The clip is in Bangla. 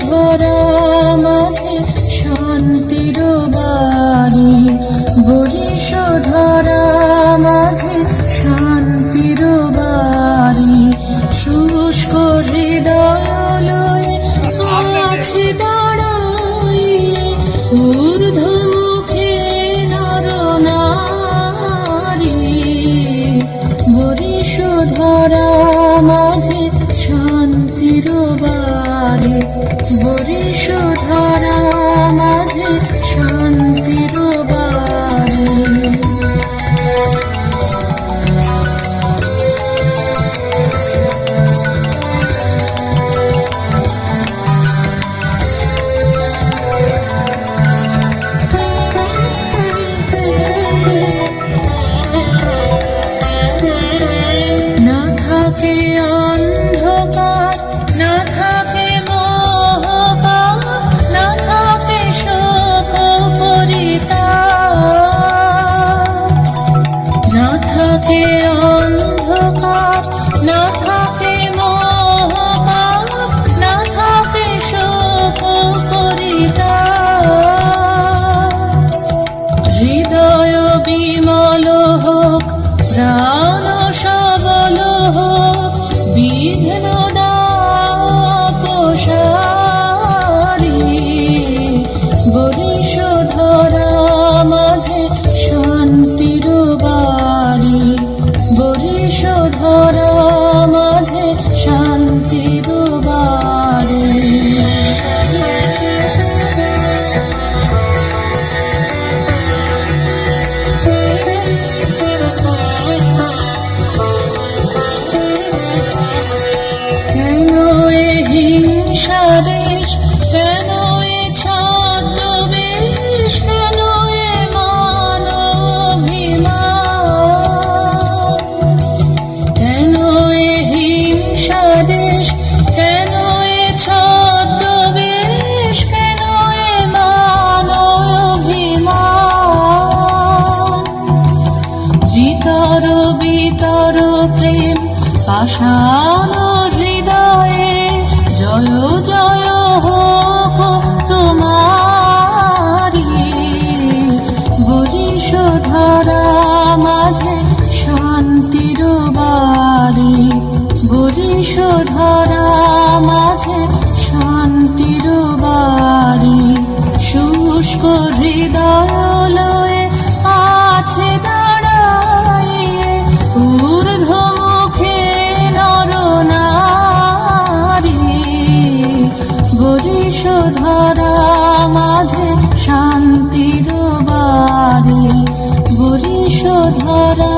ধরা মাঝে শান্তির বাড়ি, বরিশ ধরা মাঝে শান্তির বাড়ি। শুষ্ক হৃদয় লয়ে আছে দাঁড়াইয়ে ঊর্ধ্বমুখে নরনারী, বরিশ ধরা মাঝে শান্তির বাড়ি, বরিশ ধরা মাঝে শান্তির বাড়ি। না থাকে অন্ধকার, না থাকে মোহপাপ, না থাকে শোক পরিতাপ। না থাকে অন্ধকার, না থাকে মোহপাপ, না থাকে শোক পরিতাপ। হৃদয় বিমল হোক, প্রাণ সবল হোক, বিঘ্ন দাপসারি, বরিশ ধরা মাঝে শান্তির বাড়ি, বরিশ ধরা মাঝে শান্তির বাড়ি। কেন এ হিংসা দেশ, কেন এ ছদ্মবেশ, কেন এ মানভিমান? কেন এ হিংসা দেশ, কেন এ ছদ্মবেশ, কেন এ মানভিমান? জিতর বিতর প্রেম পাষাণ হৃদয়ে, জয় জয় হোক তোমারি, বরিশ ধরা মাঝে শান্তির বাড়ি, বরিশ ধরা মাঝে শান্তির বাড়ি। শুষ্ক হৃদয় লয়ে আছে দাঁড়াইয়ে ঊর্ধ্বমুখে নরনারী, বরিশ ধরা মাঝে শান্তির বাড়ি, বরিশ ধরা